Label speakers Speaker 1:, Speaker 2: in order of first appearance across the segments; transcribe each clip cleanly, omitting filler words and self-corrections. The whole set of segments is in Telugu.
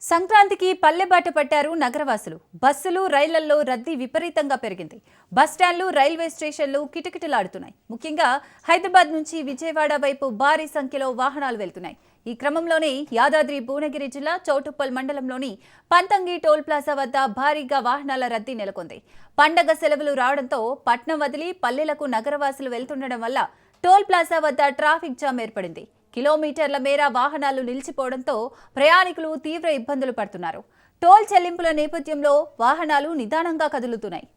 Speaker 1: సంక్రాంతికి పల్లెబాట పట్టారు నగరవాసులు. బస్సులు, రైళ్లలో రద్దీ విపరీతంగా పెరిగింది. బస్టాండ్లు, రైల్వే స్టేషన్లు కిటకిటలాడుతున్నాయి. ముఖ్యంగా హైదరాబాద్ నుంచి విజయవాడ వైపు భారీ సంఖ్యలో వాహనాలు వెళ్తున్నాయి. ఈ క్రమంలోనే యాదాద్రి భువనగిరి జిల్లా చౌటుప్పల్ మండలంలోని పంతంగి టోల్ ప్లాజా వద్ద భారీగా వాహనాల రద్దీ నెలకొంది. పండగ సెలవులు రావడంతో పట్నం వదిలి పల్లెలకు నగరవాసులు వెళ్తుండడం వల్ల టోల్ ప్లాజా వద్ద ట్రాఫిక్ జామ్ ఏర్పడింది. కిలోమీటర్ల మేర వాహనాలు నిలిచిపోవడంతో ప్రయాణికులు తీవ్ర ఇబ్బందులు పడుతున్నారు. టోల్ చెల్లింపుల నేపథ్యంలో వాహనాలు నిదానంగా కదులుతున్నాయి.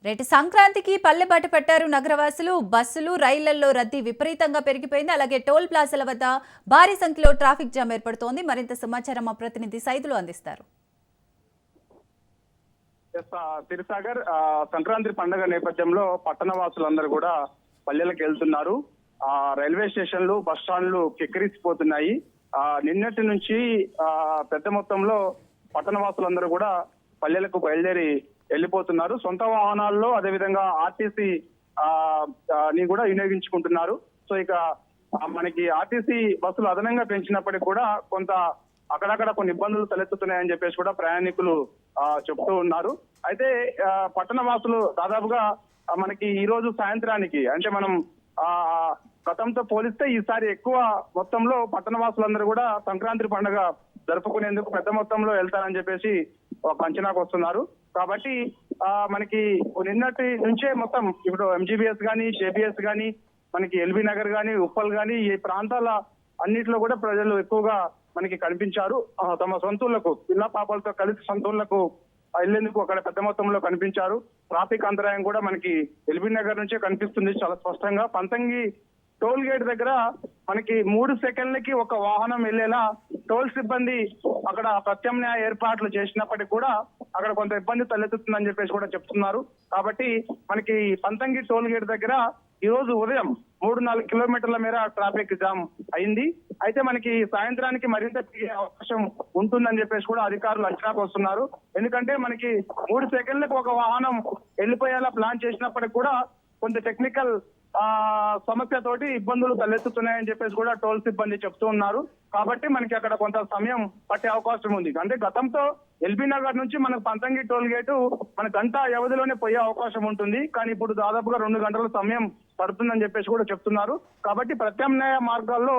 Speaker 1: రేటు సంక్రాంతికి పల్లెబాట పట్టారు నగరవాసులు. బస్సులు, రైళ్లలో రద్దీ విపరీతంగా పెరిగిపోయింది. అలాగే టోల్ ప్లాజాల వద్ద భారీ సంఖ్యలో ట్రాఫిక్ జామ్ ఏర్పడుతోంది. మరింత సమాచారం మా ప్రతినిధి సైదులు అందిస్తారు.
Speaker 2: తిరుసాగర్, సంక్రాంతి పండుగ నేపథ్యంలో పట్టణ వాసులందరూ కూడా పల్లెలకు వెళ్తున్నారు. రైల్వే స్టేషన్లు, బస్ స్టాండ్లు కిక్కిరిసిపోతున్నాయి. నిన్నటి నుంచి పెద్ద మొత్తంలో పట్టణ వాసులందరూ కూడా పల్లెలకు బయలుదేరి వెళ్ళిపోతున్నారు. సొంత వాహనాల్లో అదేవిధంగా ఆర్టీసీ ని కూడా వినియోగించుకుంటున్నారు. సో ఇక మనకి ఆర్టీసీ బస్సులు అదనంగా పెంచినప్పటికీ కూడా కొంత అక్కడక్కడ కొన్ని ఇబ్బందులు తలెత్తుతున్నాయని చెప్పేసి కూడా ప్రయాణికులు చెప్తూ ఉన్నారు. అయితే పట్టణ వాసులు దాదాపుగా మనకి ఈ రోజు సాయంత్రానికి అంటే మనం గతంతో పోలిస్తే ఈసారి ఎక్కువ మొత్తంలో పట్టణ వాసులందరూ కూడా సంక్రాంతి పండుగ జరుపుకునేందుకు పెద్ద మొత్తంలో వెళ్తారని చెప్పేసి ఒక అంచనాకు వస్తున్నారు. కాబట్టి మనకి నిన్నటి నుంచే మొత్తం ఇప్పుడు ఎంజీబీఎస్ గానీ, జేబీఎస్ గానీ, మనకి ఎల్బీ నగర్ గానీ, ఉప్పల్ గానీ ఈ ప్రాంతాల అన్నిట్లో కూడా ప్రజలు ఎక్కువగా మనకి కనిపించారు. తమ సొంతూళ్లకు పిల్ల పాపలతో కలిసి సొంతూళ్లకు వెళ్లేందుకు అక్కడ పెద్ద మొత్తంలో కనిపించారు. ట్రాఫిక్ అంతరాయం కూడా మనకి ఎల్బీ నగర్ నుంచే కనిపిస్తుంది చాలా స్పష్టంగా. పంతంగి టోల్ గేట్ దగ్గర మనకి 3 సెకండ్లకి ఒక వాహనం వెళ్లేలా టోల్ సిబ్బంది అక్కడ ప్రత్యామ్నాయ ఏర్పాట్లు చేసినప్పటికీ కూడా అక్కడ కొంత ఇబ్బంది తలెత్తుతుందని చెప్పేసి కూడా చెప్తున్నారు. కాబట్టి మనకి పంతంగి టోల్ గేట్ దగ్గర ఈ రోజు ఉదయం 3-4 కిలోమీటర్ల మేర ట్రాఫిక్ జామ్ అయింది. అయితే మనకి సాయంత్రానికి మరింత పెరిగే అవకాశం ఉంటుందని చెప్పేసి కూడా అధికారులు అంచనాకు వస్తున్నారు. ఎందుకంటే మనకి 3 సెకండ్లకు ఒక వాహనం వెళ్ళిపోయేలా ప్లాన్ చేసినప్పటికి కూడా కొంత టెక్నికల్ సమస్యతోటి ఇబ్బందులు తలెత్తుతున్నాయని చెప్పేసి కూడా టోల్ సిబ్బంది చెప్తూ ఉన్నారు. కాబట్టి మనకి అక్కడ కొంత సమయం పట్టే అవకాశం ఉంది. అంటే గతంతో ఎల్బీ నగర్ నుంచి మనకు పంతంగి టోల్ గేటు మన గంట వ్యవధిలోనే పోయే అవకాశం ఉంటుంది. కానీ ఇప్పుడు దాదాపుగా 2 గంటల సమయం పడుతుందని చెప్పేసి కూడా చెప్తున్నారు. కాబట్టి ప్రత్యామ్నాయ మార్గాల్లో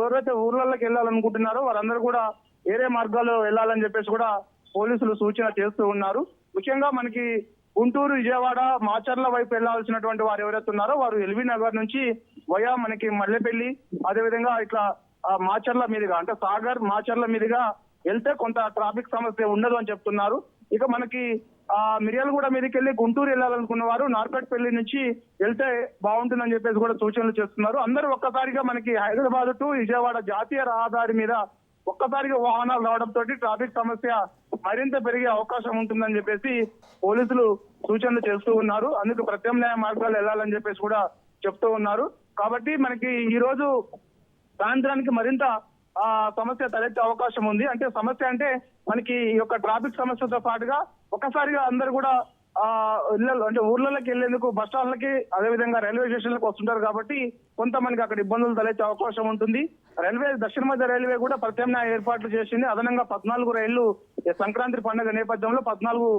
Speaker 2: ఎవరైతే ఊర్లలోకి వెళ్ళాలనుకుంటున్నారో వారందరూ కూడా వేరే మార్గాల్లో వెళ్ళాలని చెప్పేసి కూడా పోలీసులు సూచన చేస్తూ ఉన్నారు. ముఖ్యంగా మనకి గుంటూరు, విజయవాడ, మాచర్ల వైపు వెళ్లాల్సినటువంటి వారు ఎవరైతే ఉన్నారో వారు ఎల్బీ నగర్ నుంచి వయా మనకి మల్లెపల్లి అదేవిధంగా ఇట్లా మాచర్ల మీదుగా అంటే సాగర్, మాచర్ల మీదుగా వెళ్తే కొంత ట్రాఫిక్ సమస్య ఉండదు అని చెప్తున్నారు. ఇక మనకి మిర్యాలగూడ మీదకి వెళ్ళి గుంటూరు వెళ్ళాలనుకున్న వారు నార్కట్పల్లి నుంచి వెళ్తే బాగుంటుందని చెప్పేసి కూడా సూచనలు చేస్తున్నారు. అందరూ ఒక్కసారిగా మనకి హైదరాబాద్ టు విజయవాడ జాతీయ రహదారి మీద ఒక్కసారిగా వాహనాలు రావడంతో ట్రాఫిక్ సమస్య మరింత పెరిగే అవకాశం ఉంటుందని చెప్పేసి పోలీసులు సూచనలు చేస్తూ ఉన్నారు. అందుకు ప్రత్యామ్నాయ మార్గాలు వెళ్లాలని చెప్పేసి కూడా చెప్తూ ఉన్నారు. కాబట్టి మనకి ఈ రోజు సాయంత్రానికి మరింత సమస్య తలెత్తే అవకాశం ఉంది. అంటే సమస్య అంటే మనకి ఈ యొక్క ట్రాఫిక్ సమస్యతో పాటుగా ఒక్కసారిగా అందరు కూడా అంటే ఊర్లలోకి వెళ్లేందుకు బస్ స్టాండ్లకి అదేవిధంగా రైల్వే స్టేషన్లకు వస్తుంటారు. కాబట్టి కొంత మనకి అక్కడ ఇబ్బందులు తలెత్తే అవకాశం ఉంటుంది. దక్షిణ మధ్య రైల్వే కూడా ప్రత్యామ్నాయ ఏర్పాట్లు చేసింది. అదనంగా 14 రైళ్లు సంక్రాంతి పండుగ నేపథ్యంలో 14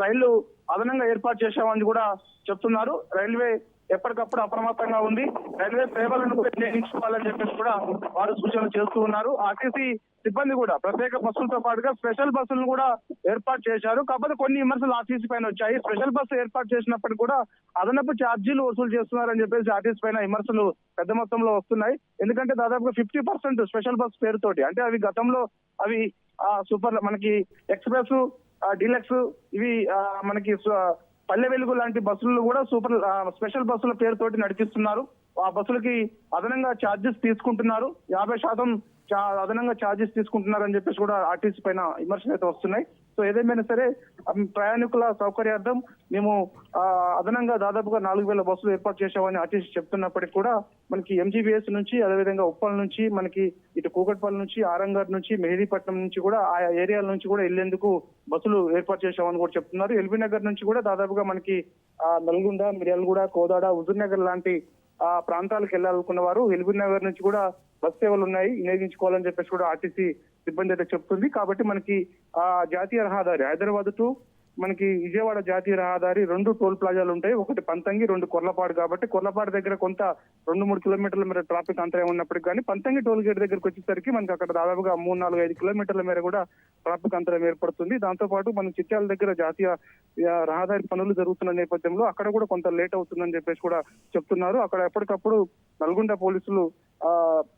Speaker 2: రైళ్లు అదనంగా ఏర్పాటు చేశామని కూడా చెప్తున్నారు. రైల్వే ఎప్పటికప్పుడు అప్రమత్తంగా ఉంది. రైల్వే సేవలను నిర్ణయించుకోవాలని చెప్పేసి కూడా వారు సూచనలు చేస్తూ ఉన్నారు. ఆర్టీసీ సిబ్బంది కూడా ప్రత్యేక బస్సులతో పాటుగా స్పెషల్ బస్సులను కూడా ఏర్పాటు చేశారు. కాకపోతే కొన్ని విమర్శలు ఆర్టీసీ పైన వచ్చాయి. స్పెషల్ బస్సు ఏర్పాటు చేసినప్పటికీ కూడా అదనపు ఛార్జీలు వసూలు చేస్తున్నారని చెప్పేసి ఆర్టీసీ పైన విమర్శలు పెద్ద మొత్తంలో వస్తున్నాయి. ఎందుకంటే దాదాపుగా 50% స్పెషల్ బస్ పేరుతోటి అంటే అవి గతంలో అవి సూపర్ మనకి ఎక్స్ప్రెస్, డీలక్స్ ఇవి మనకి పల్లె వెలుగు లాంటి బస్సులు కూడా స్పెషల్ బస్సుల పేరుతోటి నడిపిస్తున్నారు. ఆ బస్సులకి అదనంగా ఛార్జెస్ తీసుకుంటున్నారు. 50% అదనంగా ఛార్జెస్ తీసుకుంటున్నారని చెప్పేసి కూడా ఆర్టీసీ పైన విమర్శలు అయితే వస్తున్నాయి. సో ఏదేమైనా సరే ప్రయాణికుల సౌకర్యార్థం మేము అదనంగా దాదాపుగా 4,000 బస్సులు ఏర్పాటు చేశామని ఆర్టీసీ చెప్తున్నప్పటికీ కూడా మనకి ఎంజీబీఎస్ నుంచి, అదేవిధంగా ఉప్పల్ నుంచి, మనకి ఇటు కూకట్పల్లి నుంచి, ఆరంగర్ నుంచి, మెహదీపట్నం నుంచి కూడా ఆయా ఏరియాల నుంచి కూడా వెళ్లేందుకు బస్సులు ఏర్పాటు చేశామని కూడా చెప్తున్నారు. ఎల్బీ నగర్ నుంచి కూడా దాదాపుగా మనకి నల్గొండ, మిర్యాలగూడ, కోదాడ, హుజూర్ నగర్ లాంటి ప్రాంతాలకు వెళ్ళాలనుకున్న వారు ఎల్బీ నగర్ నుంచి కూడా బస్ సేవలు ఉన్నాయి, వినియోగించుకోవాలని చెప్పేసి కూడా ఆర్టీసీ సిబ్బంది అయితే చెప్తుంది. కాబట్టి మనకి జాతీయ రహదారి హైదరాబాద్ టు మనకి విజయవాడ జాతీయ రహదారి 2 టోల్ ప్లాజాలు ఉంటాయి. ఒకటి పంతంగి, 2 కొర్లపాడు. కాబట్టి కొర్లపాడు దగ్గర కొంత 2-3 కిలోమీటర్ల మేర ట్రాఫిక్ అంతరం ఉన్నప్పటికీ కానీ పంతంగి టోల్ గేట్ దగ్గరకు వచ్చేసరికి మనకి అక్కడ దాదాపుగా 3-4-5 కిలోమీటర్ల మేర కూడా ట్రాఫిక్ అంతరం ఏర్పడుతుంది. దాంతో పాటు మన చిట్యాల దగ్గర జాతీయ రహదారి పనులు జరుగుతున్న నేపథ్యంలో అక్కడ కూడా కొంత లేట్ అవుతుందని చెప్పేసి కూడా చెప్తున్నారు. అక్కడ ఎప్పటికప్పుడు నల్గొండ పోలీసులు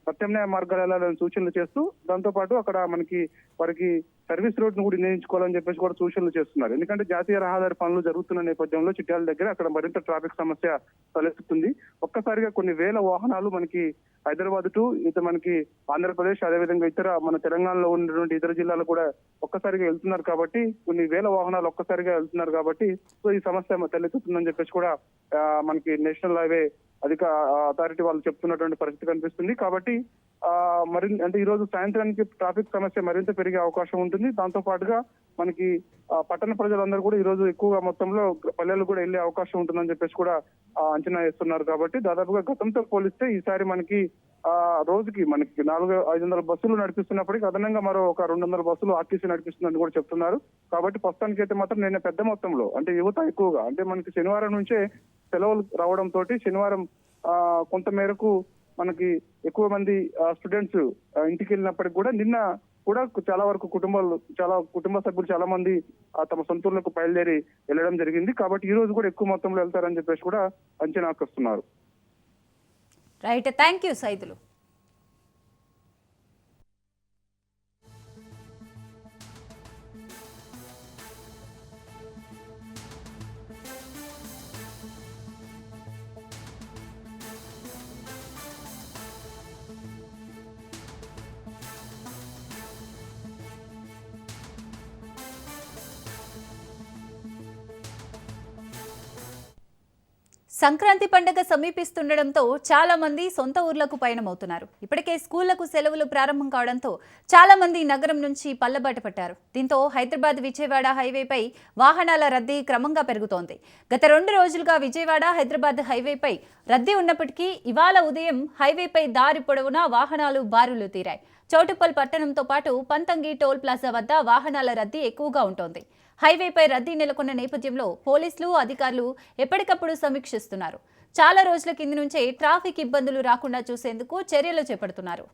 Speaker 2: ప్రత్యామ్నాయ మార్గాలు వెళ్ళాలని సూచనలు చేస్తూ, దాంతో పాటు అక్కడ మనకి వారికి సర్వీస్ రోడ్ ను కూడా వినియోగించుకోవాలని చెప్పేసి కూడా సూచనలు చేస్తున్నారు. ఎందుకంటే జాతీయ రహదారి పనులు జరుగుతున్న నేపథ్యంలో చిట్యాల దగ్గర అక్కడ మరింత ట్రాఫిక్ సమస్య తలెత్తుతుంది. ఒక్కసారిగా కొన్ని వేల వాహనాలు మనకి హైదరాబాద్ టు మనకి ఆంధ్రప్రదేశ్, అదేవిధంగా ఇతర మన తెలంగాణలో ఉన్నటువంటి ఇతర జిల్లాలు కూడా ఒక్కసారిగా వెళ్తున్నారు. కాబట్టి కొన్ని వేల వాహనాలు ఒక్కసారిగా వెళ్తున్నారు. కాబట్టి సో ఈ సమస్య తలెత్తుతుందని చెప్పేసి కూడా మనకి నేషనల్ హైవే అథారిటీ వాళ్ళు చెప్తున్నటువంటి పరిస్థితి కనిపిస్తుంది. కాబట్టి అంటే ఈ రోజు సాయంత్రానికి ట్రాఫిక్ సమస్య మరింత పెరిగే అవకాశం ఉంటుంది. దాంతో పాటుగా మనకి పట్టణ ప్రజలందరూ కూడా ఈ రోజు ఎక్కువగా మొత్తంలో పల్లెలు కూడా వెళ్లే అవకాశం ఉంటుందని చెప్పేసి కూడా అంచనా వేస్తున్నారు. కాబట్టి దాదాపుగా గతంతో పోలిస్తే ఈసారి మనకి రోజుకి మనకి 400-500 బస్సులు నడిపిస్తున్నప్పటికీ అదనంగా మరో ఒక 200 బస్సులు ఆర్టీసీ నడిపిస్తుందని కూడా చెప్తున్నారు. కాబట్టి ప్రస్తుతానికి అయితే మాత్రం నిన్న పెద్ద మొత్తంలో అంటే యువత ఎక్కువగా అంటే మనకి శనివారం నుంచే సెలవులు రావడంతో శనివారం కొంత మేరకు మనకి ఎక్కువ మంది స్టూడెంట్స్ ఇంటికి వెళ్ళినప్పటికీ కూడా నిన్న కూడా చాలా వరకు కుటుంబ సభ్యులు చాలా మంది తమ సొంతూర్లకు బయలుదేరి వెళ్ళడం జరిగింది. కాబట్టి ఈ రోజు కూడా ఎక్కువ మొత్తంలో వెళ్తారని చెప్పేసి కూడా అంచనాకు వస్తున్నారు.
Speaker 1: Right, thank you Saidulu. Sankranti పండుగ సమీపిస్తుండటంతో చాలా మంది సొంత ఊర్లకు పయనమవుతున్నారు. ఇప్పటికే స్కూళ్లకు సెలవులు ప్రారంభం కావడంతో చాలా మంది నగరం నుంచి పల్లెబాట పట్టారు. దీంతో హైదరాబాద్ విజయవాడ హైవేపై వాహనాల రద్దీ క్రమంగా పెరుగుతోంది. గత 2 రోజులుగా విజయవాడ హైదరాబాద్ హైవేపై రద్దీ ఉన్నప్పటికీ ఇవాళ ఉదయం హైవేపై దారి పొడవునా వాహనాలు బారులు తీరాయి. చౌటుప్పల్ పట్టణంతో పాటు పంతంగి టోల్ ప్లాజా వద్ద వాహనాల రద్దీ ఎక్కువగా ఉంటోంది. హైవేపై రద్దీ నెలకొన్న నేపథ్యంలో పోలీసులు, అధికారులు ఎప్పటికప్పుడు సమీక్షిస్తున్నారు. చాలా రోజుల కింది నుంచే ట్రాఫిక్ ఇబ్బందులు రాకుండా చూసేందుకు చర్యలు చేపడుతున్నారు.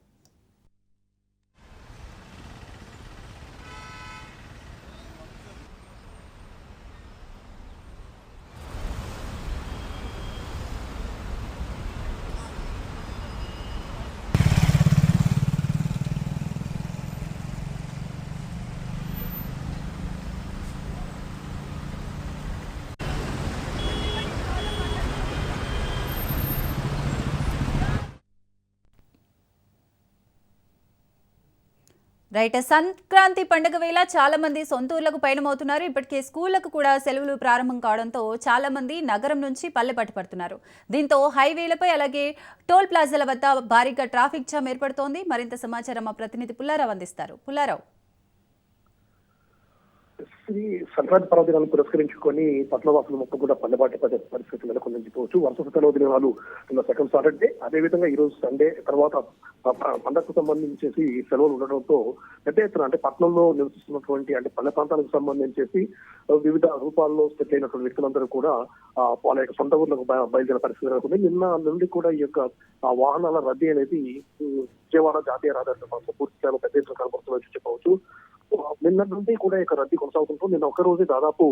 Speaker 1: రైట్, సంక్రాంతి పండుగ వేళ చాలా మంది సొంత ఊర్లకు పయనమవుతున్నారు. ఇప్పటికే స్కూళ్లకు కూడా సెలవులు ప్రారంభం కావడంతో చాలా మంది నగరం నుంచి పల్లె పట్టుపడుతున్నారు. దీంతో హైవేలపై అలాగే టోల్ ప్లాజాల వద్ద భారీగా ట్రాఫిక్ జామ్ ఏర్పడుతోంది. మరింత సమాచారం మా ప్రతినిధి పుల్లారావు అందిస్తారు. పుల్లారావు,
Speaker 3: సంక్రాంతి పర్వదినాలను పురస్కరించుకొని పట్నవాసులు మొత్తం కూడా పల్లెబాటి పరిస్థితి నెలకొందని చెప్పవచ్చు. వరుస సెలవు దినాలు నిన్న సెకండ్ సాటర్డే, అదేవిధంగా ఈ రోజు సండే తర్వాత పండగకు సంబంధించేసి సెలవులు ఉండడంతో పెద్ద ఎత్తున అంటే పట్నంలో నివసిస్తున్నటువంటి అంటే పల్లె ప్రాంతాలకు సంబంధించేసి వివిధ రూపాల్లో సెటిల్ అయినటువంటి వ్యక్తులందరూ కూడా వాళ్ళ యొక్క సొంత ఊర్లకు బయలుదేరిన పరిస్థితి నెలకొంది. నిన్న నుండి కూడా ఈ యొక్క వాహనాల రద్దీ అనేది విజయవాడ జాతీయ రహదారి పూర్తి స్థాయిలో పెద్ద ఎత్తున కనబడుతుందని చెప్పవచ్చు. నిన్న నుండి కూడా ఇక రద్దీ కొనసాగుతుంటూ నిన్న ఒక్క రోజు దాదాపు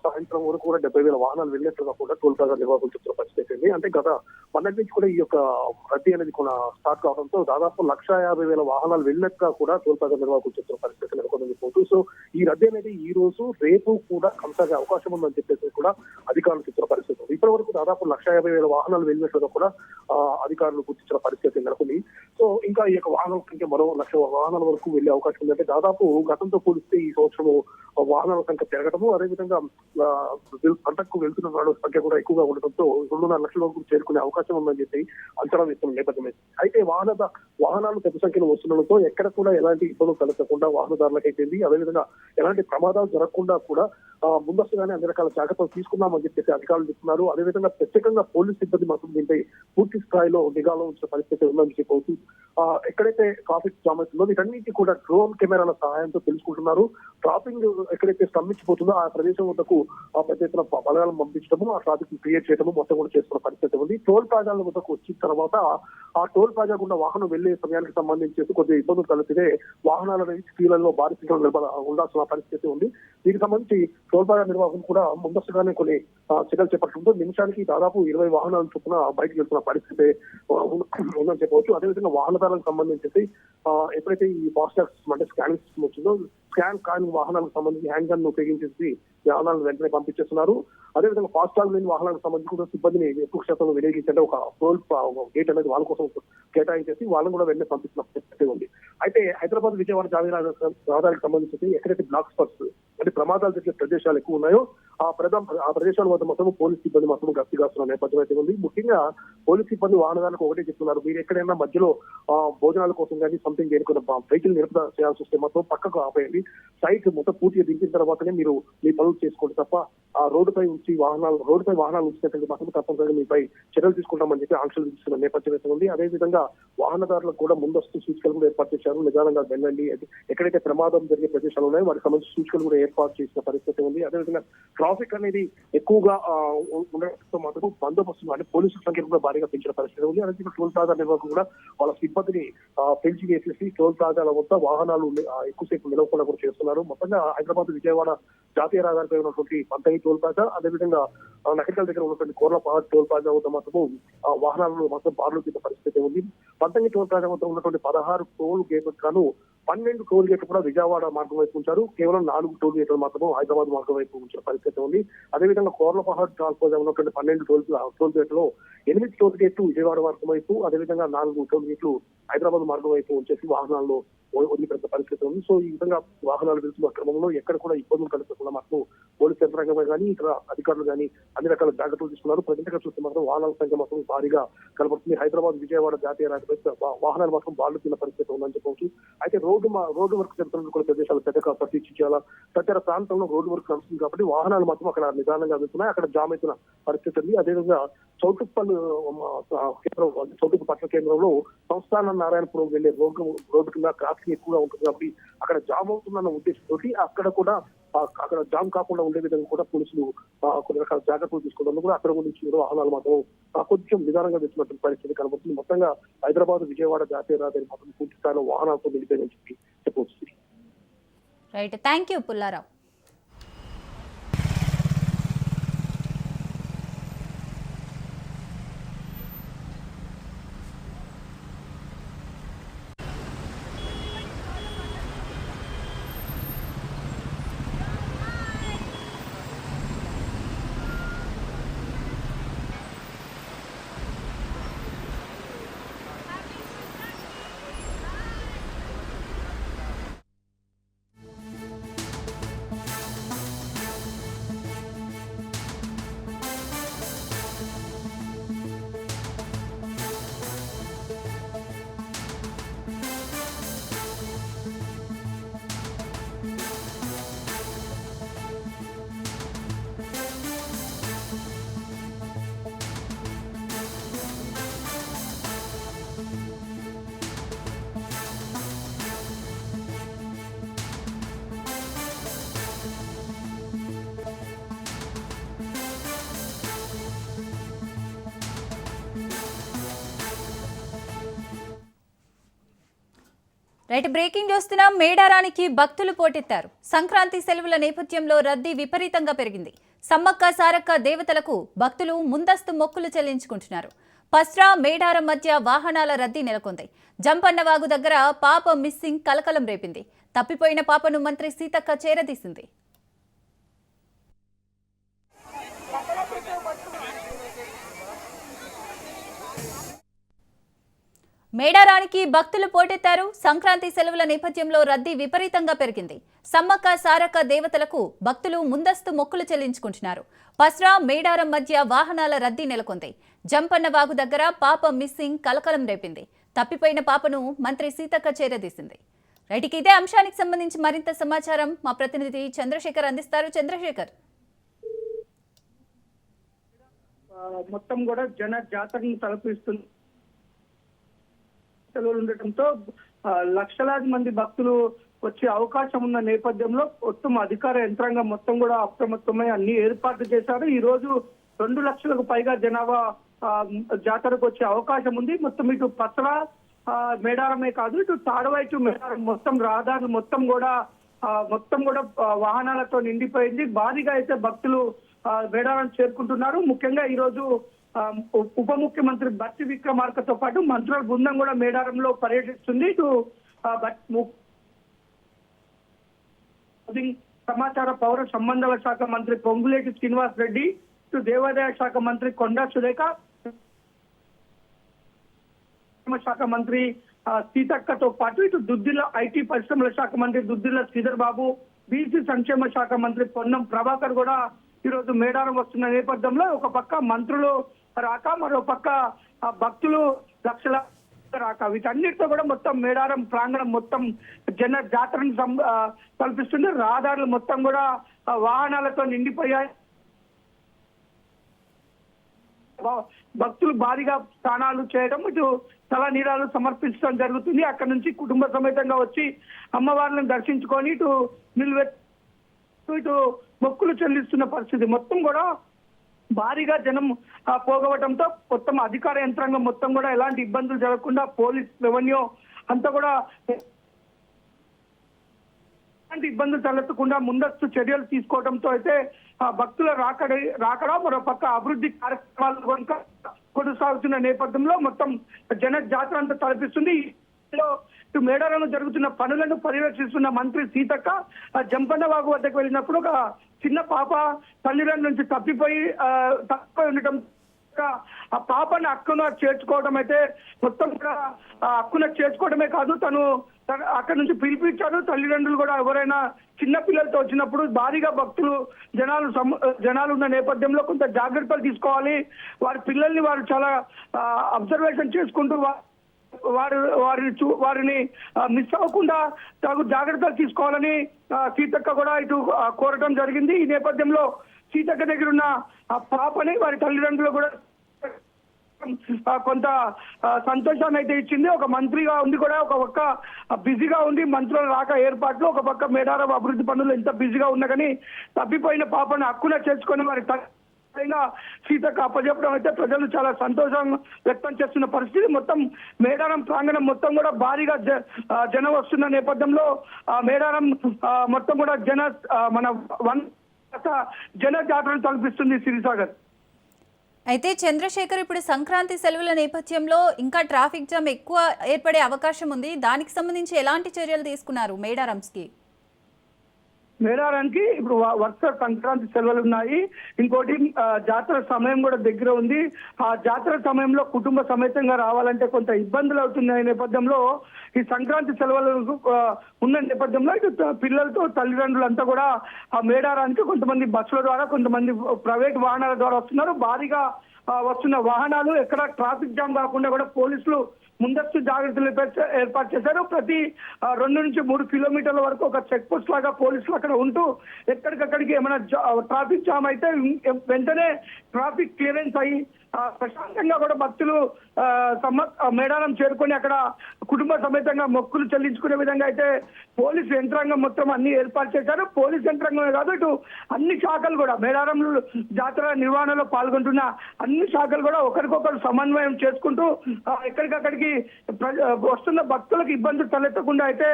Speaker 3: సాయంత్రం వరకు కూడా 70,000 వాహనాలు వెళ్ళినట్లుగా కూడా టోల్ ప్లాజా నిర్వాహకులు చెప్తున్న పరిస్థితి అయింది. అంటే గత పండగ నుంచి కూడా ఈ యొక్క రద్దీ అనేది కూడా స్టార్ట్ కావడంతో దాదాపు 150,000 వాహనాలు వెళ్ళినట్టుగా కూడా టోల్ ప్లాజా నిర్వాహకులు చెప్తున్న పరిస్థితి నెలకొందని చెప్పవచ్చు. సో ఈ రద్దీ అనేది ఈ రోజు రేపు కూడా కొనసాగే అవకాశం ఉందని చెప్పేసి కూడా అధికారులు చెప్తున్న పరిస్థితి ఉంది. ఇప్పటి వరకు దాదాపు 150,000 వాహనాలు వెళ్ళినట్లుగా కూడా అధికారులు గుర్తించిన పరిస్థితి నెలకొంది. సో ఇంకా ఈ యొక్క వాహనాల సంఖ్య మరో 1,00,000 వాహనాల వరకు వెళ్లే అవకాశం ఉంది. అంటే దాదాపు గతంతో పోలిస్తే ఈ సంవత్సరం వాహనాల సంఖ్య పెరగడము, అదేవిధంగా పంటకు వెళ్తున్న వాళ్ళ సంఖ్య కూడా ఎక్కువగా ఉండడంతో 2.5 లక్షల వరకు చేరుకునే అవకాశం ఉందని చెప్పి అంచనా వేస్తున్న నేపథ్యమే. అయితే వాహనాలు పెద్ద సంఖ్యలో వస్తుండడంతో ఎక్కడ కూడా ఎలాంటి ఇబ్బందులు కలగకుండా వాహనదారులకైతే అదేవిధంగా ఎలాంటి ప్రమాదాలు జరగకుండా కూడా ముందస్తుగానే అన్ని రకాల జాగ్రత్తలు తీసుకున్నామని చెప్పేసి అధికారులు చెప్తున్నారు. అదేవిధంగా ప్రత్యేకంగా పోలీస్ సిబ్బంది మాత్రం దీనిపై పూర్తి స్థాయిలో నిఘాలో ఉంచిన పరిస్థితి ఉందని చెప్పవచ్చు. ఎక్కడైతే ట్రాఫిక్ జామ్ అవుతుందో వీటన్నిటి కూడా డ్రోన్ కెమెరాల సహాయంతో తెలుసుకుంటున్నారు. ట్రాఫిక్ ఎక్కడైతే స్తంభించిపోతుందో ఆ ప్రదేశం వద్దకు పెద్ద ఎత్తున బలగాలను పంపించడము, ఆ ట్రాఫిక్ క్రియేట్ చేయడము మొత్తం కూడా చేస్తున్న పరిస్థితి ఉంది. టోల్ ప్లాజాల వద్దకు వచ్చిన తర్వాత ఆ టోల్ ప్లాజా గుండా వాహనం వెళ్లే సమయానికి సంబంధించి కొద్దిగా ఇబ్బందులు కలిగితే వాహనాల స్కీలలో భారీ సంఖ్యలో ఉండాల్సిన పరిస్థితి ఉంది. దీనికి సంబంధించి టోల్ ప్లాజా నిర్వాహకులు కూడా ముందస్తుగానే కొన్ని చర్యలు చేపట్టడంతో నిమిషానికి దాదాపు 20 వాహనాల చొప్పున బయటకు వెళ్తున్న పరిస్థితి ఉందని చెప్పవచ్చు. అదేవిధంగా వాహనదారులకు సంబంధించి ఎప్పుడైతే ఈ ఫాస్టాగ్ అంటే స్కానింగ్ సిస్టమ్ వచ్చిందో స్కాన్ కాని వాహనాలకు సంబంధించి హ్యాండ్ గన్ ఉపయోగించేసి వాహనాలను వెంటనే పంపించేస్తున్నారు. అదేవిధంగా ఫాస్టాగ్ లేని వాహనాలకు సంబంధించి కూడా సిబ్బందిని ఎక్కువ శాతంలో వినియోగించంటే ఒక టోల్ గేట్ అనేది వాళ్ళ కోసం కేటాయించేసి వాళ్ళని కూడా వెంటనే పంపిస్తున్న పరిస్థితి ఉంది. అయితే హైదరాబాద్ విజయవాడ జాతీయ రహదారికి సంబంధించి ఎక్కడైతే బ్లాక్ స్పాట్స్ అంటే ప్రమాదాలు జరిగే ప్రదేశాలు ఎక్కువ ఉన్నాయో ఆ ప్రదేశాల వద్ద మొత్తం పోలీస్ సిబ్బంది మొత్తం గస్తీ కాస్తున్న నేపథ్యం అయితే ఉంది. ముఖ్యంగా పోలీస్ సిబ్బంది వాహనాలకు ఒకటే చెప్తున్నారు, మీరు ఎక్కడైనా మధ్యలో భోజనాల కోసం కానీ సంథింగ్ దేనికొన్న వెహికల్ నిలుపుదల చేయాల్సి వస్తే మొత్తం పక్కకు ఆపేయండి, సైట్ మొత్తం పూర్తిగా దించిన తర్వాతనే మీరు మీ పనులు చేసుకోండి తప్ప ఆ రోడ్డుపై వాహనాలు ఉంచినట్టు మాత్రం తప్పనిసరిగా మీపై చర్యలు తీసుకుంటామని చెప్పి ఆంక్షలు విధిస్తున్న నేపథ్యం అయితే ఉంది. అదేవిధంగా వాహనదారులకు కూడా ముందస్తు సూచికలు కూడా ఏర్పాటు చేశారు. నిదానంగా వెళ్ళండి, ఎక్కడైతే ప్రమాదం జరిగే ప్రదేశాలు ఉన్నాయో వాటికి సంబంధించిన సూచికలు కూడా ఏర్పాటు చేసిన పరిస్థితి ఉంది. అదేవిధంగా ట్రాఫిక్ అనేది ఎక్కువగా ఉండడంతో మాత్రం బందోబస్తు అంటే పోలీసుల సంఖ్య కూడా భారీగా పెంచిన పరిస్థితి ఉంది. అదేవిధంగా టోల్ ప్లాజా నిర్వాహకులు కూడా వాళ్ళ సిబ్బందిని పెంచి వేసేసి టోల్ ప్లాజాల వద్ద వాహనాలు ఎక్కువసేపు నిలవకుండా కూడా చేస్తున్నారు. మొత్తంగా హైదరాబాద్ విజయవాడ జాతీయ రహదారిపై ఉన్నటువంటి పంతగి టోల్ ప్లాజా, అదేవిధంగా నకరికల్ దగ్గర ఉన్నటువంటి కోర్లపహాడ్ టోల్ ప్లాజా వద్ద మాత్రము వాహనాలను మొత్తం బార్లు తీసిన పరిస్థితి ఉంది. పంతగి టోల్ ప్లాజా వద్ద ఉన్నటువంటి 16 టోల్ గేట్లకు గాను 12 టోల్ గేట్లు కూడా విజయవాడ మార్గం వైపు ఉంచారు. కేవలం 4 టోల్ గేట్లు మాత్రమే హైదరాబాద్ మార్గం వైపు ఉంచిన పరిస్థితి ఉంది. అదేవిధంగా కోర్లపహాడ్ టోల్ ప్లాజా ఉన్నటువంటి 12 టోల్ గేట్లో 8 టోల్ గేట్లు విజయవాడ మార్గం వైపు, అదేవిధంగా 4 టోల్ గేట్లు హైదరాబాద్ మార్గం వైపు ఉంచేసి వాహనాల్లో వదిలిపెట్టిన పరిస్థితి ఉంది. సో ఈ విధంగా వాహనాలు వెళ్తున్న క్రమంలో ఎక్కడ కూడా ఇబ్బందులు కలగకుండా మాత్రం పోలీస్ యంత్రాంగమే కానీ ఇతర అధికారులు కానీ అన్ని రకాల జాగ్రత్తలు తీసుకున్నారు. ప్రజెంట్గా చూస్తే మాత్రం వాహనాల సంఖ్య మాత్రం భారీగా కనబడుతుంది. హైదరాబాద్ విజయవాడ జాతీయ రహదారిపై వాహనాలు మాత్రం బాళ్లు తిన్న పరిస్థితి ఉందని చెప్పవచ్చు. అయితే రోడ్డు వర్క్ జరుగుతున్న కొన్ని ప్రదేశాలు పెద్దగా ప్రతీక్షించాలా తదితర ప్రాంతంలో రోడ్డు వర్క్ నడుస్తుంది కాబట్టి వాహనాలు మాత్రం అక్కడ నిదానంగా వెళ్తున్నాయి, అక్కడ జామ్ అవుతున్న పరిస్థితి ఉంది. అదేవిధంగా చౌటుప్పల్ కేంద్రం చౌటుప్పల్ పట్టణ కేంద్రంలో సంస్థాన నారాయణపురం వెళ్లే రోడ్డు కింద ట్రాఫిక్ ఎక్కువగా ఉంటుంది కాబట్టి అక్కడ జామ్ అవుతుందన్న ఉద్దేశంతో అక్కడ జామ్ కాకుండా ఉండే విధంగా కూడా పోలీసులు కొన్ని రకాల జాగ్రత్తలు తీసుకోవడం కూడా అక్కడ నుంచి వాహనాలు మాత్రం కొంచెం నిదానంగా తెచ్చినటువంటి పరిస్థితి కనబడుతుంది. మొత్తంగా హైదరాబాద్ విజయవాడ జాతీయ రహదారి మాత్రం పూర్తి స్థాయిలో వాహనాలతో నిలిపోయిందని చెప్పి చెప్పవచ్చు.
Speaker 1: Right, thank you Pullarao. Right, breaking చూస్తున్నాం. మేడారానికి భక్తులు పోటెత్తారు. సంక్రాంతి సెలవుల నేపథ్యంలో రద్దీ విపరీతంగా పెరిగింది. సమ్మక్క సారక్క దేవతలకు భక్తులు ముందస్తు మొక్కులు చెల్లించుకుంటున్నారు. పస్రా మేడారం మధ్య వాహనాల రద్దీ నెలకొంది. జంపన్నవాగు దగ్గర పాప మిస్సింగ్ కలకలం రేపింది. తప్పిపోయిన పాపను మంత్రి సీతక్క చేరదీసింది. మేడారానికి భక్తులు పోటెత్తారు. సంక్రాంతి సెలవుల నేపథ్యంలో రద్దీ విపరీతంగా పెరిగింది. సమ్మక్క సారక్క దేవతలకు భక్తులు ముందస్తు మొక్కులు చెల్లించుకుంటున్నారు. పస్రా మేడారం మధ్య వాహనాల రద్దీ నెలకొంది. జంపన్న వాగు దగ్గర పాప మిస్సింగ్ కలకలం రేపింది. తప్పిపోయిన పాపను మంత్రి సీతక్క చేరదీసింది. రైట్కి ఇదే అంశానికి సంబంధించి మరింత సమాచారం మా ప్రతినిధి చంద్రశేఖర్ అందిస్తారు. చంద్రశేఖర్,
Speaker 4: మొత్తం కూడా జన జాతరను తలపిస్తుంది. సెలవులు ఉండటంతో లక్షలాది మంది భక్తులు వచ్చే అవకాశం ఉన్న నేపథ్యంలో మొత్తం అధికార యంత్రాంగం మొత్తం కూడా అప్రమత్తమై అన్ని ఏర్పాట్లు చేశారు. ఈ రోజు 2 లక్షలకు పైగా జనాభా జాతరకు వచ్చే అవకాశం ఉంది. మొత్తం ఇటు పసరా మేడారమే కాదు, ఇటు తాడవైటు మేడారం మొత్తం రహదారులు మొత్తం కూడా వాహనాలతో నిండిపోయింది. భారీగా అయితే భక్తులు మేడారం చేరుకుంటున్నారు. ముఖ్యంగా ఈ రోజు ఉప ముఖ్యమంత్రి బట్టి విక్రమార్కతో పాటు మంత్రుల బృందం కూడా మేడారంలో పర్యటిస్తుంది. ఇటు సమాచార పౌర సంబంధాల శాఖ మంత్రి పొంగులేటి శ్రీనివాస్ రెడ్డి, ఇటు దేవాదాయ శాఖ మంత్రి కొండా సురేఖ, శాఖ మంత్రి సీతక్కతో పాటు ఇటు దుద్దిల్ల ఐటీ పరిశ్రమల శాఖ మంత్రి దుద్దిల్ల శ్రీధర్ బాబు, బీసీ సంక్షేమ శాఖ మంత్రి పొన్నం ప్రభాకర్ కూడా ఈ రోజు మేడారం వస్తున్న నేపథ్యంలో ఒక పక్క మంత్రులు రాక, మరో పక్క భక్తులు లక్షల రాక, వీటన్నిటితో కూడా మొత్తం మేడారం ప్రాంగణం మొత్తం జన జాతరను కల్పిస్తుంది. రహదారులు మొత్తం కూడా వాహనాలతో నిండిపోయాయి. భక్తులు భారీగా స్నానాలు చేయడం, ఇటు తల నీరాలు సమర్పించడం జరుగుతుంది. అక్కడ నుంచి కుటుంబ సమేతంగా వచ్చి అమ్మవారిని దర్శించుకొని ఇటు మొక్కులు చెల్లిస్తున్న పరిస్థితి. మొత్తం కూడా భారీగా జనం పోగవటంతో మొత్తం అధికార యంత్రాంగం మొత్తం కూడా ఎలాంటి ఇబ్బందులు జరగకుండా పోలీస్, రెవెన్యూ అంతా కూడా ఎలాంటి ఇబ్బందులు తలెత్తకుండా ముందస్తు చర్యలు తీసుకోవడంతో అయితే భక్తుల రాకడా మరో పక్క అభివృద్ధి కార్యక్రమాలు కనుక కొనసాగుతున్న నేపథ్యంలో మొత్తం జన జాతర అంతా తలపిస్తుంది. ఇటు మేడారంలో జరుగుతున్న పనులను పర్యవేక్షిస్తున్న మంత్రి సీతక్క జంపన్న వాగు వద్దకు వెళ్ళినప్పుడు ఒక చిన్న పాప తల్లిదండ్రుల నుంచి తప్పిపోయి ఉండటం, ఆ పాపని అక్కున చేర్చుకోవడం అయితే మొత్తం కూడా అక్కున చేర్చుకోవడమే కాదు, తను అక్కడ నుంచి పిలిపించారు. తల్లిదండ్రులు కూడా ఎవరైనా చిన్న పిల్లలతో వచ్చినప్పుడు భారీగా భక్తులు జనాలు ఉన్న నేపథ్యంలో కొంత జాగ్రత్తలు తీసుకోవాలి. వారి పిల్లల్ని వారు చాలా అబ్జర్వేషన్ చేసుకుంటూ వారిని మిస్ అవ్వకుండా తగు జాగ్రత్తలు తీసుకోవాలని సీతక్క కూడా ఇటు కోరటం జరిగింది. ఈ నేపథ్యంలో సీతక్క దగ్గర ఉన్న ఆ పాపని వారి తల్లిదండ్రులు కూడా కొంత సంతోషాన్ని అయితే ఇచ్చింది. ఒక మంత్రిగా ఉంది కూడా ఒక పక్క బిజీగా ఉంది, మంత్రుల రాక ఏర్పాట్లు, ఒక పక్క మేడారం అభివృద్ధి పనులు ఎంత బిజీగా ఉన్నా కానీ తప్పిపోయిన పాపను హక్కున చేసుకొని వారి సీతకు అప్పచెప్పడం అయితే ప్రజలు చాలా సంతోషం వ్యక్తం చేస్తున్న పరిస్థితి. మొత్తం మేడారం ప్రాంగణం మొత్తం కూడా భారీగా జనం వస్తున్న నేపథ్యంలో మేడారం మొత్తం కూడా జన జాతరను తలపిస్తుంది. సిరిసాగర్
Speaker 1: అయితే చంద్రశేఖర్, ఇప్పుడు సంక్రాంతి సెలవుల నేపథ్యంలో ఇంకా ట్రాఫిక్ జామ్ ఎక్కువ ఏర్పడే అవకాశం ఉంది. దానికి సంబంధించి ఎలాంటి చర్యలు తీసుకున్నారు మేడారంస్కి?
Speaker 4: మేడారానికి ఇప్పుడు వరుస సంక్రాంతి సెలవులు ఉన్నాయి. ఇంకోటి జాతర సమయం కూడా దగ్గర ఉంది. ఆ జాతర సమయంలో కుటుంబ సమేతంగా రావాలంటే కొంత ఇబ్బందులు అవుతున్నాయి నేపథ్యంలో ఈ సంక్రాంతి సెలవులు ఉన్న నేపథ్యంలో ఇటు పిల్లలతో తల్లిదండ్రులంతా కూడా ఆ మేడారానికి కొంతమంది బస్సుల ద్వారా, కొంతమంది ప్రైవేట్ వాహనాల ద్వారా వస్తున్నారు. భారీగా వస్తున్న వాహనాలు ఎక్కడ ట్రాఫిక్ జామ్ కాకుండా కూడా పోలీసులు ముందస్తు జాగ్రత్తలు ఏర్పాటు చేశారు. ప్రతి 2 నుంచి 3 కిలోమీటర్ల వరకు ఒక చెక్ పోస్ట్ లాగా పోలీసులు అక్కడ ఉంటూ ఎక్కడికక్కడికి ఏమైనా ట్రాఫిక్ జామ్ అయితే వెంటనే ట్రాఫిక్ క్లియరెన్స్ అయ్యి ప్రశాంతంగా కూడా భక్తులు మేడారం చేరుకొని అక్కడ కుటుంబ సమేతంగా మొక్కులు చెల్లించుకునే విధంగా అయితే పోలీసు యంత్రాంగం మొత్తం అన్ని ఏర్పాటు చేశారు. పోలీస్ యంత్రాంగమే కాదు, ఇటు అన్ని శాఖలు కూడా మేడారం జాతర నిర్వహణలో పాల్గొంటున్న అన్ని శాఖలు కూడా ఒకరికొకరు సమన్వయం చేసుకుంటూ ఎక్కడికక్కడికి వస్తున్న భక్తులకు ఇబ్బందులు తలెత్తకుండా అయితే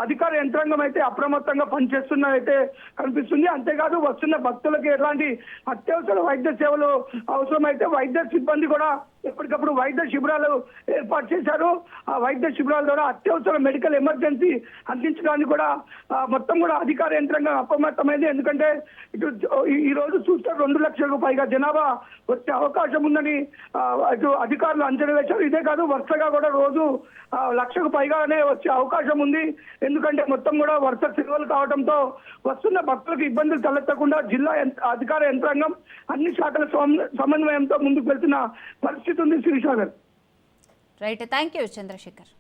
Speaker 4: అధికార యంత్రాంగం అయితే అప్రమత్తంగా పనిచేస్తున్న అయితే కనిపిస్తుంది. అంతేకాదు వస్తున్న భక్తులకు ఎలాంటి అత్యవసర వైద్య సేవలు అవసరమైతే వైద్య సిబ్బంది కూడా ఎప్పటికప్పుడు వైద్య శిబిరాలు ఏర్పాటు చేశారు. ఆ వైద్య శిబిరాల ద్వారా అత్యవసర మెడికల్ ఎమర్జెన్సీ అందించడానికి కూడా మొత్తం కూడా అధికార యంత్రాంగం అప్రమత్తమైంది. ఎందుకంటే ఈ రోజు చూస్తే 2 లక్షలకు పైగా జనాభా వచ్చే అవకాశం ఉందని ఇటు అధికారులు అంచనా వేశారు. ఇదే కాదు, వరుసగా కూడా రోజు 1,00,000కు పైగానే వచ్చే అవకాశం ఉంది. ఎందుకంటే మొత్తం కూడా వరుస సెలవులు కావడంతో వస్తున్న భక్తులకు ఇబ్బందులు తలెత్తకుండా జిల్లా అధికార యంత్రాంగం అన్ని శాఖల సమన్వయంతో ముందుకు వెళ్తున్న పరిస్థితి ఉంది. Srisagar.
Speaker 1: Right, thank you Chandrashekar.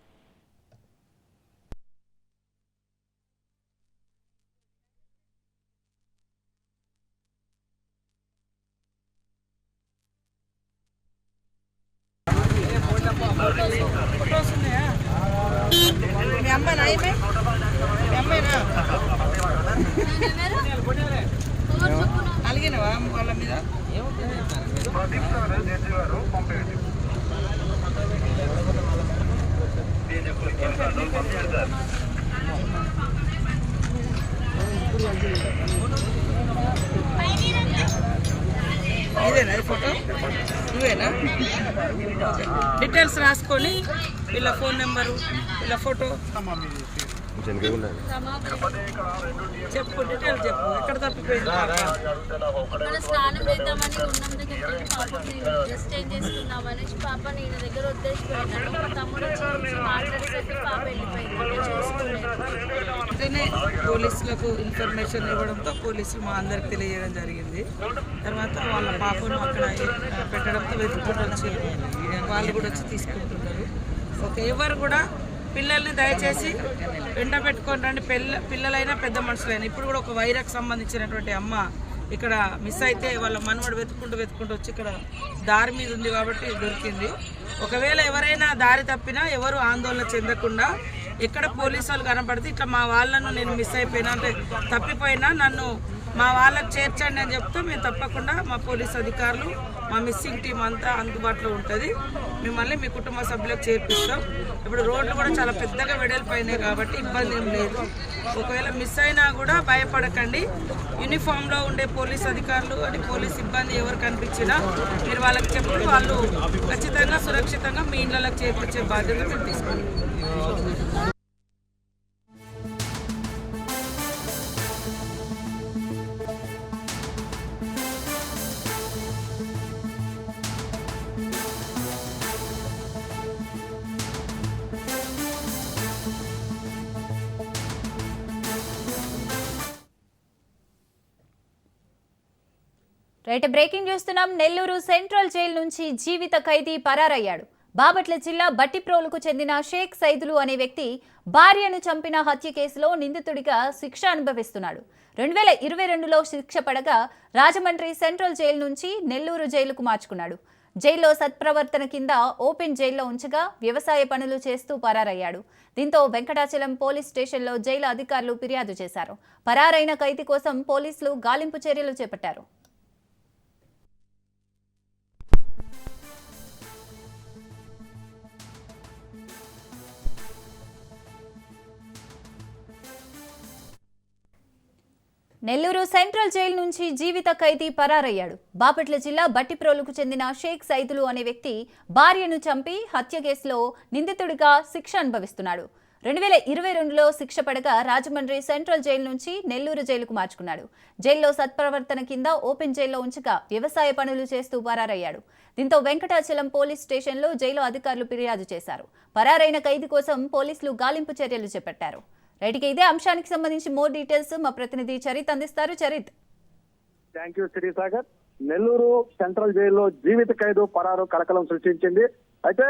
Speaker 5: అలిగినవా వాళ్ళ మీద ఇదేనా ఫోటో? నువ్వేనా? డీటెయిల్స్ రాసుకొని వీళ్ళ ఫోన్ నెంబరు, వీళ్ళ ఫోటో చెప్పు, డీటెయిల్స్ చెప్పు. ఎక్కడ తప్పిపోయింది?
Speaker 6: స్నానం చేద్దామని గుండం దగ్గరికి పాపని డ్రెస్ చేంజ్ చేసుకుందామని పాపని ఈయన దగ్గర వదిలేసిపోయినాడు. మా తమ్ముడు వచ్చి మాట్లాడేసరికి పాప వెళ్ళిపోయింది.
Speaker 5: అంటేనే పోలీసులకు ఇన్ఫర్మేషన్ ఇవ్వడంతో పోలీసులు మా అందరికి తెలియజేయడం జరిగింది. తర్వాత వాళ్ళ పాపను అక్కడ పెట్టడంతో వెతుక్కుంటూ వచ్చి వాళ్ళు కూడా వచ్చి తీసుకుంటున్నారు. ఓకే, ఎవరు కూడా పిల్లల్ని దయచేసి వెంట పెట్టుకొని రండి. పిల్లలైనా పెద్ద మనుషులైనా. ఇప్పుడు కూడా ఒక వైరస్ సంబంధించినటువంటి అమ్మ ఇక్కడ మిస్ అయితే వాళ్ళ మనవడు వెతుక్కుంటూ వచ్చి ఇక్కడ దారి మీద ఉంది కాబట్టి దొరికింది. ఒకవేళ ఎవరైనా దారి తప్పినా ఎవరు ఆందోళన చెందకుండా ఎక్కడ పోలీసు వాళ్ళు కనపడితే ఇట్లా మా వాళ్ళను నేను మిస్ అయిపోయినా అంటే తప్పిపోయినా నన్ను మా వాళ్ళకి చేర్చండి అని చెప్తే మేము తప్పకుండా మా పోలీస్ అధికారులు మా మిస్సింగ్ టీం అంతా అందుబాటులో ఉంటుంది. మిమ్మల్ని మీ కుటుంబ సభ్యులకు చేర్పిస్తాం. ఇప్పుడు రోడ్లు కూడా చాలా పెద్దగా వెడల్పోయినాయి కాబట్టి ఇబ్బంది ఏం లేదు. ఒకవేళ మిస్ అయినా కూడా భయపడకండి. యూనిఫామ్లో ఉండే పోలీస్ అధికారులు అని పోలీస్ సిబ్బంది ఎవరు కనిపించినా మీరు వాళ్ళకి చెప్తే వాళ్ళు ఖచ్చితంగా సురక్షితంగా మీ ఇళ్ళకి చేర్పించే బాధ్యత మీరు తీసుకోండి.
Speaker 1: రైట్, బ్రేకింగ్ చూస్తున్నాం. నెల్లూరు సెంట్రల్ జైలు నుంచి జీవిత ఖైదీ పరారయ్యాడు. బాపట్ల జిల్లా బట్టిప్రోలుకు చెందిన షేక్ సైదులు అనే వ్యక్తి భార్యను చంపిన హత్య కేసులో నిందితుడిగా శిక్ష అనుభవిస్తున్నాడు. 2022లో శిక్ష పడగా రాజమండ్రి సెంట్రల్ జైలు నుంచి నెల్లూరు జైలుకు మార్చుకున్నాడు. జైల్లో సత్ప్రవర్తన కింద ఓపెన్ జైల్లో ఉంచగా వ్యవసాయ పనులు చేస్తూ పరారయ్యాడు. దీంతో వెంకటాచలం పోలీస్ స్టేషన్లో జైలు అధికారులు ఫిర్యాదు చేశారు. పరారైన ఖైదీ కోసం పోలీసులు గాలింపు చర్యలు చేపట్టారు. నెల్లూరు సెంట్రల్ జైలు నుంచి జీవిత ఖైదీ పరారయ్యాడు. బాపట్ల జిల్లా బట్టిప్రోలుకు చెందిన షేక్ సైదులు అనే వ్యక్తి భార్యను చంపి హత్య కేసులో నిందితుడిగా శిక్ష అనుభవిస్తున్నాడు. 2022లో శిక్ష పడగా రాజమండ్రి సెంట్రల్ జైలు నుంచి నెల్లూరు జైలుకు మార్చుకున్నాడు. జైల్లో సత్ప్రవర్తన కింద ఓపెన్ జైల్లో ఉంచగా వ్యవసాయ పనులు చేస్తూ పరారయ్యాడు. దీంతో వెంకటాచలం పోలీస్ స్టేషన్లో జైలు అధికారులు ఫిర్యాదు చేశారు. పరారైన ఖైదీ కోసం పోలీసులు గాలింపు చర్యలు చేపట్టారు. రైట్గా ఇదే అంశానికి సంబంధించి మోర్ డీటెయిల్స్ మా ప్రతినిధి చరిత్ అందిస్తారు. Charith.
Speaker 3: Thank you Srisagar. Nellore central జైల్లో జీవిత ఖైదు పరారు కలకలం సృష్టించింది. అయితే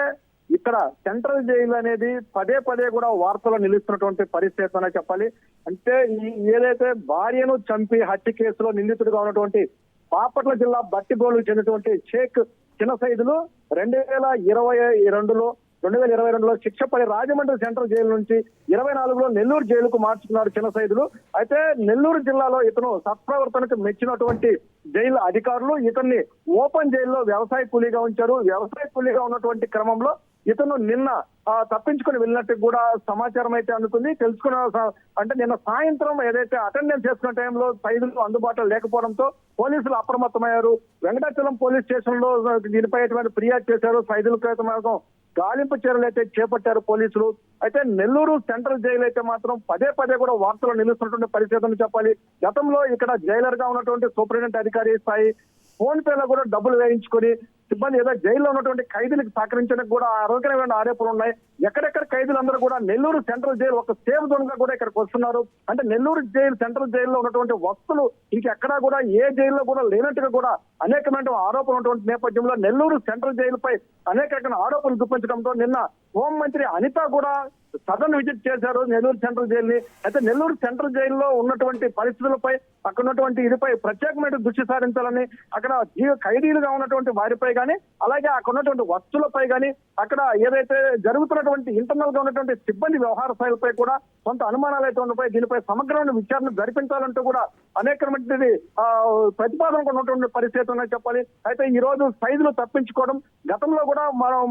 Speaker 3: ఇక్కడ సెంట్రల్ జైలు అనేది పదే కూడా వార్తలు నిలుస్తున్నటువంటి పరిస్థితి అనే చెప్పాలి. అంటే ఏదైతే భార్యను చంపి హత్య కేసులో నిందితుడిగా ఉన్నటువంటి బాపట్ల జిల్లా బట్టిప్రోలుకు చెందినటువంటి షేక్ చిన్న సైదులు 2022లో శిక్ష పడి రాజమండ్రి సెంట్రల్ జైలు నుంచి 24లో నెల్లూరు జైలుకు మార్చుకున్నాడు చిన్న సైదులు. అయితే నెల్లూరు జిల్లాలో ఇతను సత్ప్రవర్తనకు మెచ్చినటువంటి జైలు అధికారులు ఇతన్ని ఓపెన్ జైల్లో వ్యవసాయ కూలీగా ఉంచారు. వ్యవసాయ కూలీగా ఉన్నటువంటి క్రమంలో ఇతను నిన్న తప్పించుకుని వెళ్ళినట్టు కూడా సమాచారం అయితే అందుతుంది. అంటే నిన్న సాయంత్రం ఏదైతే అటెండెన్స్ చేసుకున్న టైంలో ఖైదీలు అందుబాటులో లేకపోవడంతో పోలీసులు అప్రమత్తమయ్యారు. వెంకటాచలం పోలీస్ స్టేషన్ లో దీనిపై ఫిర్యాదు చేశారు. ఖైదీలకు గాలింపు చర్యలు అయితే చేపట్టారు పోలీసులు. అయితే నెల్లూరు సెంట్రల్ జైలు అయితే మాత్రం పదే పదే కూడా వార్తలు నిలుస్తున్నటువంటి పరిస్థితి అని చెప్పాలి. గతంలో ఇక్కడ జైలర్ గా ఉన్నటువంటి సూపరింటెండెంట్ అధికారి స్థాయి ఫోన్ పేలో కూడా డబ్బులు వేయించుకొని సిబ్బంది ఏదో జైల్లో ఉన్నటువంటి ఖైదీలకు సహకరించడానికి కూడా ఆరోగ్యమైన ఆరోపణలు ఉన్నాయి. ఎక్కడెక్కడ ఖైదీలందరూ కూడా నెల్లూరు సెంట్రల్ జైలు ఒక సేఫ్ జోన్ గా కూడా ఇక్కడికి వస్తున్నారు. అంటే నెల్లూరు జైలు సెంట్రల్ జైల్లో ఉన్నటువంటి వస్తువులు ఇంకెక్కడా కూడా ఏ జైల్లో కూడా లేనట్టుగా కూడా అనేకమైన ఆరోపణలు ఉన్నటువంటి నేపథ్యంలో నెల్లూరు సెంట్రల్ జైలుపై అనేక రకాల ఆరోపణలు చూపించడంతో నిన్న హోంమంత్రి అనిత కూడా సదన్ విజిట్ చేశారు నెల్లూరు సెంట్రల్ జైలుని. అయితే నెల్లూరు సెంట్రల్ జైల్లో ఉన్నటువంటి పరిస్థితులపై అక్కడ ఉన్నటువంటి ఇదిపై ప్రత్యేకమైన దృష్టి సారించాలని, అక్కడ ఖైదీలుగా ఉన్నటువంటి వారిపై కానీ అలాగే అక్కడ ఉన్నటువంటి వస్తువులపై కానీ అక్కడ ఏదైతే జరుగుతున్నటువంటి ఇంటర్నల్ గా ఉన్నటువంటి సిబ్బంది వ్యవహార శైలిపై కూడా కొంత అనుమానాలు అయితే ఉన్నాయి. దీనిపై సమగ్రమైన విచారణ జరిపించాలంటూ కూడా అనేకమైనది ప్రతిపాదన ఉన్నటువంటి పరిస్థితి ఉన్నాయి చెప్పాలి. అయితే ఈ రోజు ఖైదీలు తప్పించుకోవడం, గతంలో కూడా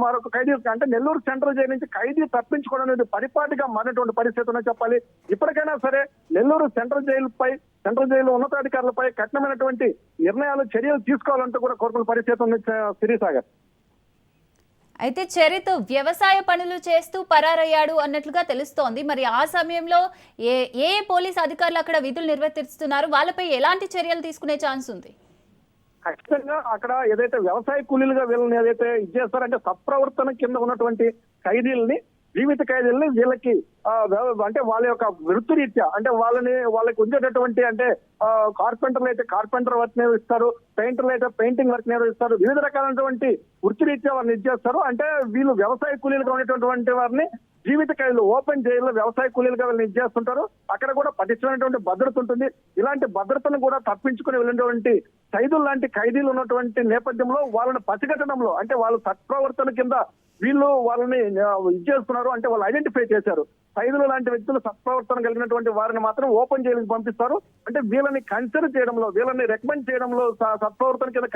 Speaker 3: మరొక ఖైదీ అంటే నెల్లూరు సెంట్రల్ జైలు నుంచి ఖైదీ తప్పించుకోవడం అనేది పరిపాటిగా మారినటువంటి పరిస్థితి ఉన్నాయి చెప్పాలి. ఇప్పటికైనా సరే నెల్లూరు సెంట్రల్ జైలు ఉన్నతాధికారులపై కఠినమైనటువంటి నిర్ణయాలు చర్యలు తీసుకోవాలంటూ కూడా కోరుకున్న పరిస్థితి ఉంది సిరిసాగర్.
Speaker 1: అయితే చరిత్ వ్యవసాయ పనులు చేస్తూ పరారయ్యాడు అన్నట్లుగా తెలుస్తోంది. మరి ఆ సమయంలో ఏ పోలీస్ అధికారులు అక్కడ విధులు నిర్వర్తిస్తున్నారు, వాళ్ళపై ఎలాంటి చర్యలు తీసుకునే ఛాన్స్ ఉంది?
Speaker 3: ఖచ్చితంగా అక్కడ ఏదైతే వ్యవసాయ కూలీలుగా వీళ్ళని ఏదైతే ఇచ్చేస్తారంటే సత్ప్రవర్తన కింద ఉన్నటువంటి ఖైదీలని, జీవిత ఖైదీలని వీళ్ళకి అంటే వాళ్ళ యొక్క వృత్తి రీత్యా అంటే వాళ్ళకి ఉండేటటువంటి అంటే కార్పెంటర్లు అయితే కార్పెంటర్ వర్క్ నిర్వహిస్తారు, పెయింటర్లు అయితే పెయింటింగ్ వర్క్ నిర్వహిస్తారు, వివిధ రకాలైనటువంటి వృత్తి రీత్యా వారిని ఇచ్చేస్తారు. అంటే వీళ్ళు వ్యవసాయ కూలీలుగా ఉండేటటువంటి వారిని జీవిత ఖైదీలు ఓపెన్ జైల్లో వ్యవసాయ కూలీలుగా వీళ్ళని ఇచ్చేస్తుంటారు. అక్కడ కూడా పటిష్టమైనటువంటి భద్రత ఉంటుంది. ఇలాంటి భద్రతను కూడా తప్పించుకుని వెళ్ళినటువంటి ఖైదీలు లాంటి ఖైదీలు ఉన్నటువంటి నేపథ్యంలో వాళ్ళని పసిగట్టడంలో అంటే వాళ్ళు సత్ప్రవర్తన కింద వీళ్ళు వాళ్ళని ఇచ్చేస్తున్నారు. అంటే వాళ్ళు ఐడెంటిఫై చేశారు. ఖైదీలు లాంటి వ్యక్తులు సత్ప్రవర్తన కలిగినటువంటి వారిని మాత్రం ఓపెన్ జైలుకి పంపిస్తారు. అంటే వీళ్ళని కన్సిడర్ చేయడంలో, వీళ్ళని రికమెండ్ చేయడంలో సత్ప్రవర్తన కింద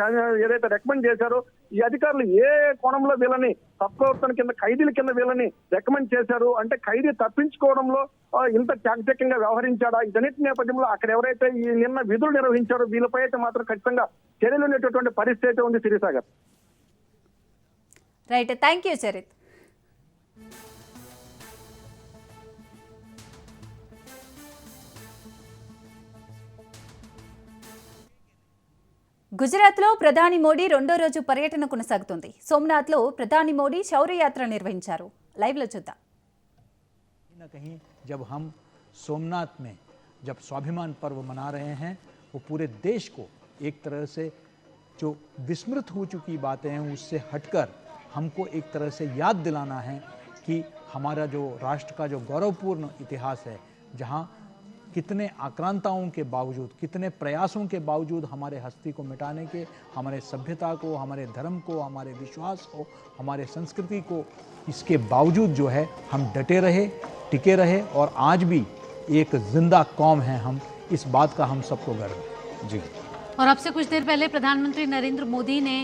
Speaker 3: ఏదైతే రికమెండ్ చేశారో ఈ అధికారులు ఏ కోణంలో వీళ్ళని సత్ప్రవర్తన కింద ఖైదీల కింద వీళ్ళని రికమెండ్ చేశారు, అంటే ఖైదీ తప్పించుకోవడంలో ఇంత చాకచక్యంగా వ్యవహరించాడా, ఇదన్నిటి నేపథ్యంలో అక్కడ ఎవరైతే ఈ నిన్న విధులు నిర్వహించారో వీళ్ళపై అయితే మాత్రం ఖచ్చితంగా చర్యలు ఉండేటటువంటి పరిస్థితి ఉంది Sirisagar.
Speaker 1: Right, thank you Charith. గుజరాత్లో ప్రధాని మోడీ రెండో రోజు పర్యటన కొనసాగుతుంది. సోమనాథ్లో ప్రధాని మోడీ శౌర్యయాత్ర నిర్వహించారు. లైవ్లో చూద్దాం.
Speaker 7: कहीं जब हम सोमनाथ में जब स्वाभिमान पर्व मना रहे हैं, वो पूरे देश को एक तरह से जो विस्मृत हो चुकी बातें हैं उससे हटकर हमको एक तरह से याद दिलाना है कि हमारा जो राष्ट्र का जो गौरवपूर्ण इतिहास है, जहाँ कितने आक्रांताओं के बावजूद, कितने प्रयासों के बावजूद हमारे हस्ती को मिटाने के, हमारे सभ्यता को, हमारे धर्म को, हमारे विश्वास को, हमारे संस्कृति को, इसके बावजूद जो है हम डटे रहे, टिके रहे और आज भी एक जिंदा कौम है हम। इस बात का हम सबको गर्व है जी।
Speaker 8: और अब से कुछ देर पहले प्रधानमंत्री नरेंद्र मोदी ने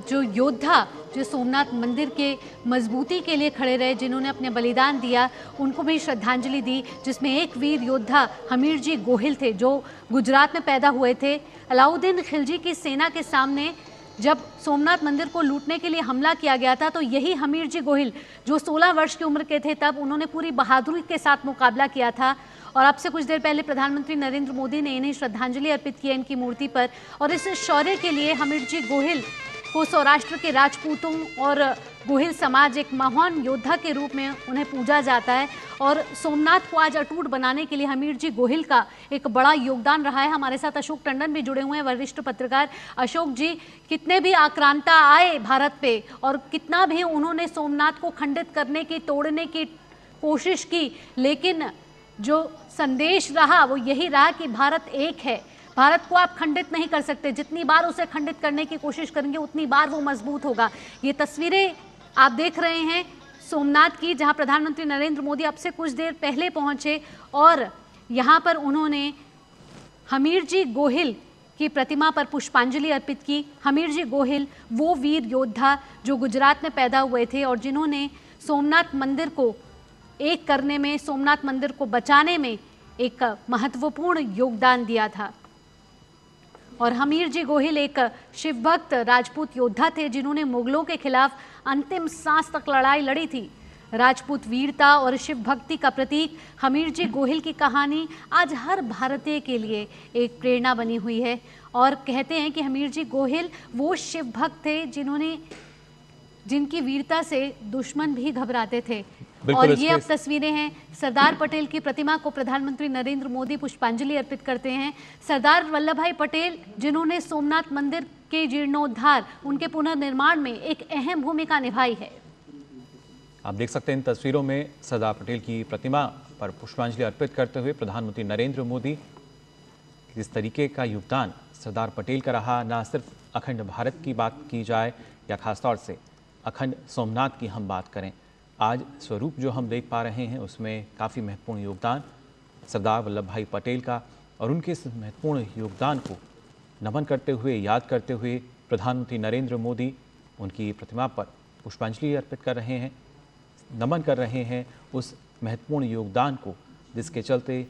Speaker 8: जो योद्धा जो सोमनाथ मंदिर के मजबूती के लिए खड़े रहे, जिन्होंने अपने बलिदान दिया, उनको भी श्रद्धांजलि दी, जिसमें एक वीर योद्धा हमीर जी गोहिल थे, जो गुजरात में पैदा हुए थे। अलाउद्दीन खिलजी की सेना के सामने जब सोमनाथ मंदिर को लूटने के लिए हमला किया गया था, तो यही हमीर जी गोहिल जो 16 वर्ष की उम्र के थे तब, उन्होंने पूरी बहादुरी के साथ मुकाबला किया था। और अब से कुछ देर पहले प्रधानमंत्री नरेंद्र मोदी ने इन्हें श्रद्धांजलि अर्पित की है इनकी मूर्ति पर। और इस शौर्य के लिए हमीर जी गोहिल को सौराष्ट्र के राजपूतों और गोहिल समाज एक महान योद्धा के रूप में उन्हें पूजा जाता है। और सोमनाथ को आज अटूट बनाने के लिए हमीर जी गोहिल का एक बड़ा योगदान रहा है। हमारे साथ अशोक टंडन भी जुड़े हुए हैं, वरिष्ठ पत्रकार। अशोक जी, कितने भी आक्रांता आए भारत पे और कितना भी उन्होंने सोमनाथ को खंडित करने की, तोड़ने की कोशिश की, लेकिन जो संदेश रहा वो यही रहा कि भारत एक है, भारत को आप खंडित नहीं कर सकते, जितनी बार उसे खंडित करने की कोशिश करेंगे उतनी बार वो मजबूत होगा। ये तस्वीरें आप देख रहे हैं सोमनाथ की, जहां प्रधानमंत्री नरेंद्र मोदी अब से कुछ देर पहले पहुंचे और यहां पर उन्होंने हमीर जी गोहिल की प्रतिमा पर पुष्पांजलि अर्पित की। हमीर जी गोहिल वो वीर योद्धा जो गुजरात में पैदा हुए थे और जिन्होंने सोमनाथ मंदिर को एक करने में, सोमनाथ मंदिर को बचाने में एक महत्वपूर्ण योगदान दिया था। और हमीर जी गोहिल एक शिव भक्त राजपूत योद्धा थे जिन्होंने मुगलों के खिलाफ अंतिम सांस तक लड़ाई लड़ी थी। राजपूत वीरता और शिव भक्ति का प्रतीक हमीर जी गोहिल की कहानी आज हर भारतीय के लिए एक प्रेरणा बनी हुई है। और कहते हैं कि हमीर जी गोहिल वो शिव भक्त थे जिनकी वीरता से दुश्मन भी घबराते थे। और ये अब तस्वीरें हैं सरदार पटेल की प्रतिमा को प्रधानमंत्री नरेंद्र मोदी पुष्पांजलि अर्पित करते हैं। सरदार वल्लभ भाई पटेल जिन्होंने सोमनाथ मंदिर के जीर्णोद्धार, उनके पुनर्निर्माण में एक अहम भूमिका निभाई है।
Speaker 9: आप देख सकते हैं इन तस्वीरों में सरदार पटेल की प्रतिमा पर पुष्पांजलि अर्पित करते हुए प्रधानमंत्री नरेंद्र मोदी। इस तरीके का योगदान सरदार पटेल का रहा, ना सिर्फ अखंड भारत की बात की जाए या खासतौर से अखंड सोमनाथ की हम बात करें, आज स्वरूप जो हम देख पा रहे हैं उसमें काफ़ी महत्वपूर्ण योगदान सरदार वल्लभ भाई पटेल का। और उनके इस महत्वपूर्ण योगदान को नमन करते हुए, याद करते हुए प्रधानमंत्री नरेंद्र मोदी उनकी प्रतिमा पर पुष्पांजलि अर्पित कर रहे हैं, नमन कर रहे हैं उस महत्वपूर्ण योगदान को जिसके चलते